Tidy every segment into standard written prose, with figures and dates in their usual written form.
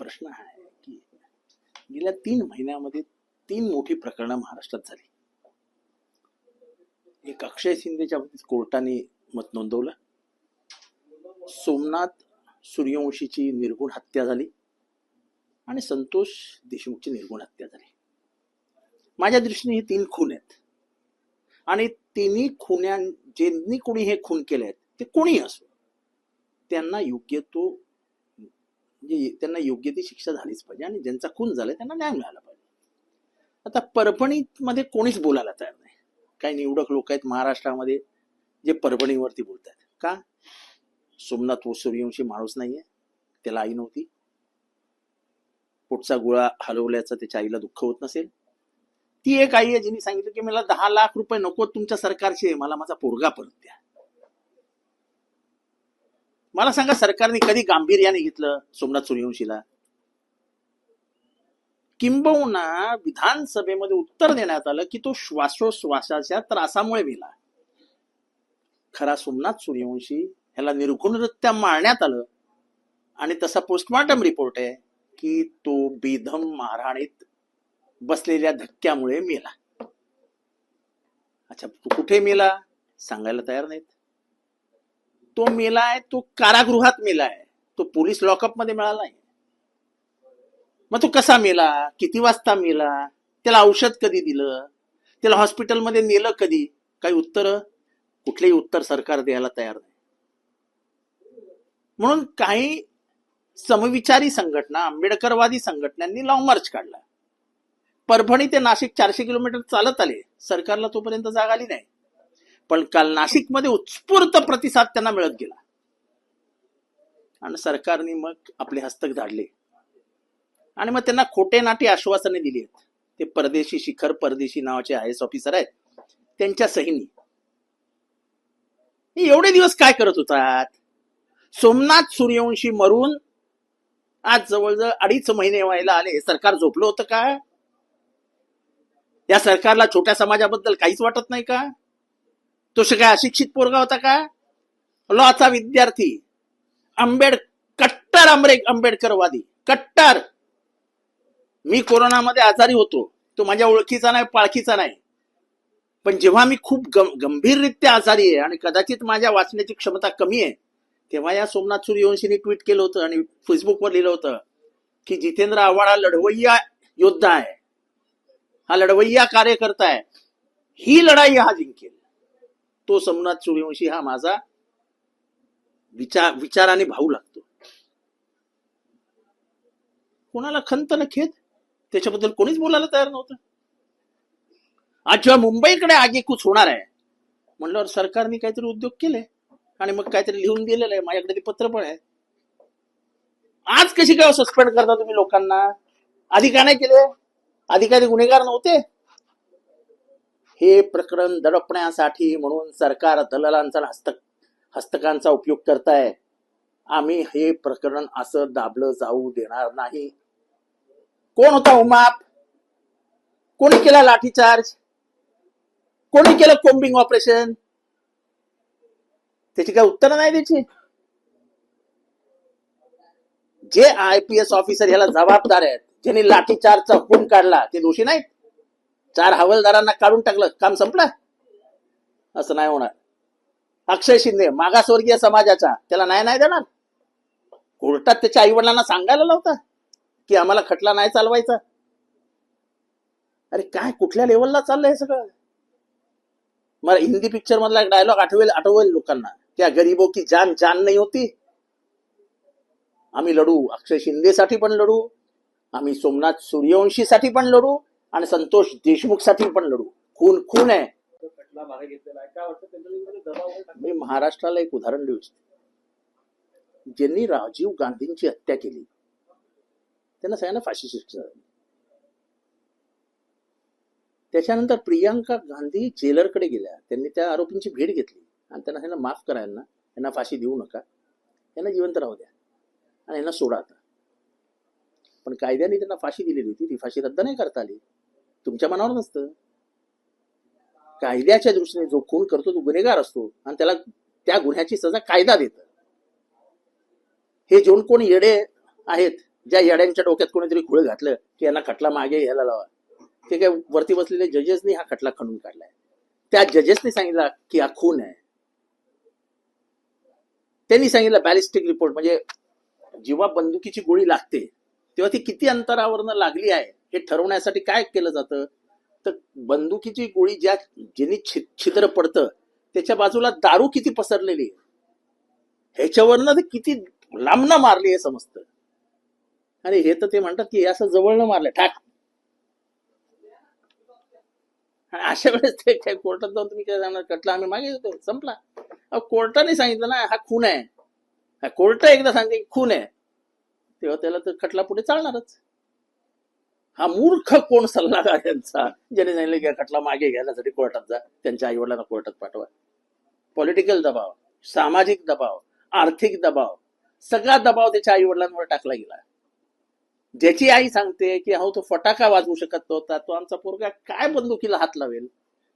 प्रश्न हा आहे की गेल्या 3 महिन्यामध्ये 3 मोठी प्रकरणं महाराष्ट्रात झाली. एक अक्षय शिंदेच्या बाबतीत कोर्टाने मत नोंदवलं. सोमनाथ सूर्यवंशीची निर्गुण हत्या झाली आणि संतोष देशमुखची निर्गुण हत्या झाली. माझ्या दृष्टीने हे 3 खून आहेत आणि तिन्ही खुन्या ज्यांनी कोणी हे खून केले आहेत ते कोणी असो त्यांना त्यांना योग्य ती शिक्षा झालीच पाहिजे आणि ज्यांचा खून झालाय त्यांना न्याय मिळाला पाहिजे. आता परभणीमध्ये कोणीच बोलायला तयार नाही. काही निवडक लोक आहेत महाराष्ट्रामध्ये जे परभणीवरती बोलतात. का? सोमनाथ सूर्यवंशी माणूस नाहीये, त्याला आई नव्हती, पोटचा गोळा हलवल्याचं त्याच्या आईला दुःख होत नसेल. ती एक आई आहे जिने सांगितलं की मला 10 लाख रुपये नको तुमच्या सरकारचे, मला माझा पोरगा परत द्या. मला सांगा सरकारने कधी गांभीर्याने घेतलं सोमनाथ सूर्यवंशीला? किंबहुना विधानसभेमध्ये उत्तर देण्यात आलं की तो श्वासोश्वासाच्या त्रासामुळे मेला. खरा सोमनाथ सूर्यवंशी ह्याला निर्गुणरित्या मारण्यात आलं आणि तसा पोस्टमॉर्टम रिपोर्ट आहे की तो बेदम मारहाणीत बसलेल्या धक्क्यामुळे मेला. अच्छा, तो कुठे मेला सांगायला तयार नाहीत. तो मेलाय, तो कारागृहात मेलाय, तो पोलीस लॉकअप मध्ये मिळालाय. मग तो कसा मेला, किती वाजता मेला, त्याला औषध कधी दिलं, त्याला हॉस्पिटलमध्ये नेलं कधी? काही उत्तर, कुठलेही उत्तर सरकार द्यायला तयार नाही. म्हणून काही समविचारी संघटना, आंबेडकरवादी संघटनांनी लॉंग मार्च काढला. परभणी ते नाशिक 400 किलोमीटर चालत आले. सरकारला तोपर्यंत जाग आली नाही. पण काल नाशिकमध्ये उत्स्फूर्त प्रतिसाद त्यांना मिळत गेला आणि सरकारने मग आपले हस्तक झाडले आणि मग त्यांना खोटे नाटी आश्वासने दिली आहेत. ते परदेशी शिखर परदेशी नावाचे IAS ऑफिसर आहेत, त्यांच्या सहीनी. एवढे दिवस काय करत होतात? सोमनाथ सूर्यवंशी मरून आज जवळजवळ 2.5 महिने व्हायला आले. सरकार झोपलं होतं का? या सरकारला छोट्या समाजाबद्दल काहीच वाटत नाही का? तो काय अशिक्षित पोरगा होता का? लॉचा विद्यार्थी, कट्टर आंबेडकरवादी, कट्टर. मी कोरोनामध्ये आजारी होतो, तो माझ्या ओळखीचा नाही, पाळखीचा नाही. पण जेव्हा मी खूप गंभीररित्या आजारी आहे आणि कदाचित माझ्या वाचण्याची क्षमता कमी आहे, तेव्हा या सोमनाथ सूर्यवंशीने ट्विट केलं होतं आणि फेसबुकवर लिहिलं होतं की जितेंद्र आव्हाड हा लढवय्या योद्धा आहे, हा लढवय्या कार्यकर्ता आहे, ही लढाई हा जिंकेल. तो सोमनाथ सूर्यवंशी हा माझा विचाराने भाऊ लागतो. कोणाला खंत न खेद त्याच्याबद्दल कोणीच बोलायला तयार नव्हतं. आज जेव्हा मुंबईकडे आगेकूच होणार आहे म्हणल्यावर सरकारने काहीतरी उद्योग केले आणि मग काहीतरी लिहून दिलेलं आहे. माझ्याकडे ते पत्र पण आहे. आज कशी काय सस्पेंड करता तुम्ही लोकांना? आधी का नाही केले? अधिकारी गुन्हेगार नव्हते? हे प्रकरण दडपण्यासाठी म्हणून सरकार दलालांचा हस्तकांचा उपयोग करताय. आम्ही हे प्रकरण असं दाबलं जाऊ देणार नाही. कोण होता उमाप? कोणी केला लाठीचार्ज? कोणी केलं कोम्बिंग ऑपरेशन? त्याची काय उत्तर नाही द्यायची. जे IPS ऑफिसर ह्याला जबाबदार आहेत, ज्यांनी लाठीचार्जचा खून काढला, ते दोषी नाहीत? 4 हवालदारांना काढून टाकलं, काम संपलं? असं नाही होणार. अक्षय शिंदे मागासवर्गीय समाजाचा, त्याला नाही देणार? कोर्टात त्याच्या आई वडिलांना सांगायला लावता की आम्हाला खटला नाही चालवायचा? अरे काय, कुठल्या लेवलला चाललंय हे सगळं? मला हिंदी पिक्चर मधला एक डायलॉग आठवेल लोकांना, क्या गरीबों की जान जान नहीं होती. आम्ही लढू, अक्षय शिंदेसाठी पण लढू, आम्ही सोमनाथ सूर्यवंशीसाठी पण लढू आणि संतोष देशमुख साठी पण लढू. खून आहे. मी महाराष्ट्राला एक उदाहरण देऊ इच्छितो. ज्यांनी राजीव गांधींची हत्या केली त्यांना सगळ्यांना फाशी शिक्षा झाली. त्याच्यानंतर प्रियांका गांधी जेलरकडे गेल्या. त्यांनी त्या आरोपींची भेट घेतली आणि त्यांना माफ करा, यांना फाशी देऊ नका, यांना जिवंत राहू द्या आणि यांना सोडा आता. पण कायद्याने त्यांना फाशी दिलेली होती, ती फाशी रद्द नाही करता आली. तुमच्या मनावर नसतं. कायद्याच्या दृष्टीने जो खून करतो तो गुन्हेगार असतो आणि त्याला त्या गुन्ह्याची सजा कायदा देतं. हे जोन कोण येडे आहेत ज्या येड्यांच्या डोक्यात कोणीतरी खुळ घातलं की यांना खटला मागे घ्यायला लावा, ते काय वरती बसलेले जजेसनी हा खटला खणून काढलाय. त्या जजेसनी सांगितलं की हा खून आहे. त्यांनी सांगितलं बॅलिस्टिक रिपोर्ट, म्हणजे जेव्हा बंदुकीची गोळी लागते तेव्हा ती किती अंतरावरनं लागली आहे हे ठरवण्यासाठी काय केलं जातं, तर बंदुकीची गोळी ज्यांनी छिद्र पडतं त्याच्या बाजूला दारू किती पसरलेली आहे ह्याच्यावरनं ते किती लांबनं मारली हे समजतं. आणि हे तर ते म्हणतात की असं जवळनं मारलं ठाक. आणि अशा वेळेस ते काय कोर्टात जाऊन तुम्ही काय जाणार, कटला आम्ही मागे येतो संपला. कोर्टाने सांगितलं ना हा खून आहे, कोर्ट एकदा सांगते खून आहे, तेव्हा त्याला तर खटला पुढे चालणारच. हा मूर्ख कोण सल्लागार यांचा ज्याने सांगितलं की खटला मागे घ्यायसाठी कोर्टात जा, त्यांच्या आईवडिलांना कोर्टात पाठवा. पॉलिटिकल दबाव, सामाजिक दबाव, आर्थिक दबाव, सगळा दबाव त्याच्या आईवडिलांवर टाकला गेला. ज्याची आई सांगते की अहो तो फटाका वाजवू शकत नव्हता, तो आमचा पोरगा काय बंदुकीला हात लावेल,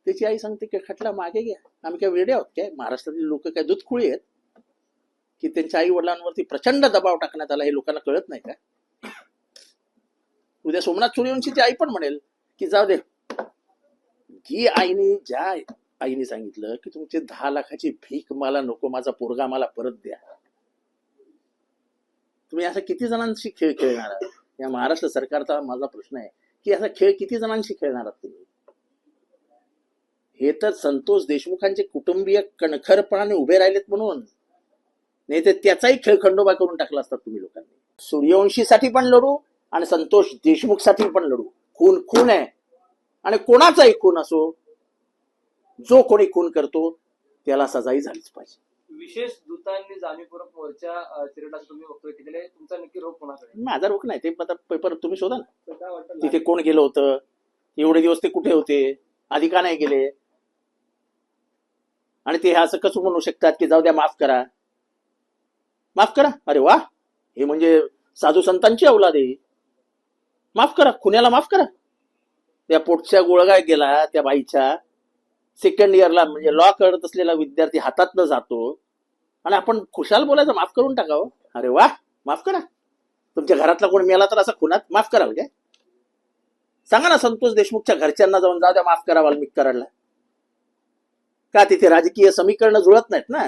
त्याची आई सांगते की खटला मागे घ्या. आम्ही काय वेडे आहोत काय? महाराष्ट्रातील लोक काय दूधखुळी आहेत की त्यांच्या आई वडिलांवरती प्रचंड दबाव टाकण्यात आला हे लोकांना कळत नाही का? उद्या सोमनाथ सूर्यवंशीची आई पण म्हणेल की जाऊ दे, ज्या आईने सांगितलं की तुमचे 10 लाखाची भीक मला नको, माझा पोरगा मला परत द्या, तुम्ही असा किती जणांशी खेळ खेळणार आहात? या महाराष्ट्र सरकारचा माझा प्रश्न आहे की असा खेळ किती जणांशी खेळणार आहात तुम्ही? हे तर संतोष देशमुखांचे कुटुंबीय कणखरपणाने उभे राहिलेत म्हणून, नाही तर त्याचाही खेळ खंडोबा करून टाकला असता तुम्ही लोकांनी. सूर्यवंशीसाठी पण लढू आणि संतोष देशमुख साठी पण लढू. खून खून आहे, आणि कोणाचाही खून असो, जो कोणी खून करतो त्याला सजाही झालीच पाहिजे. विशेष दूतांनी जाणीवपूर्वक मोर्चा चिरडण्याचं तुम्ही वक्तव्य केलेले, तुमचा नक्की रोख कोणाकडे? माझा रोख नाही, ते आता पेपर तुम्ही शोधा ना, तर काय वाटतं तिथे कोण गेलं होतं, एवढे दिवस ते कुठे होते, आधी का नाही गेले, आणि ते असं कसं म्हणू शकतात की जाऊ द्या माफ करा. माफ करा, अरे वा, हे म्हणजे साधू संतांची औलाद आहे. माफ करा, खुन्याला माफ करा. त्या पोटच्या गोळगाय गेला त्या बाईच्या, सेकंड इयरला म्हणजे लॉ करत असलेला विद्यार्थी हातातनं जातो आणि आपण खुशाल बोलायचं माफ करून टाकावं. अरे वा, माफ करा. तुमच्या घरातला कोण मेला तर असं खुनात माफ करा म्हणजे सांगा ना संतोष देशमुखच्या घरच्यांना जाऊन जाऊ द्या माफ करा वाल्मिक कराडला. का तिथे राजकीय समीकरण जुळत नाहीत ना,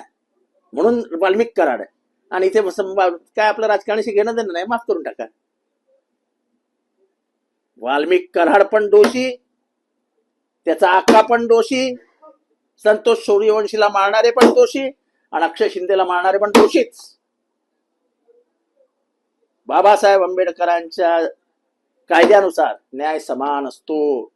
म्हणून वाल्मिक कराड, आणि इथे काय आपलं राजकारणाशी घेणं देणं नाही, माफ करून टाका. वाल्मिक कराड पण दोषी, त्याचा आका पण दोषी, संतोष सूर्यवंशीला मारणारे पण दोषी, आणि अक्षय शिंदेला मारणारे पण दोषीच. बाबासाहेब आंबेडकरांच्या कायद्यानुसार न्याय समान असतो.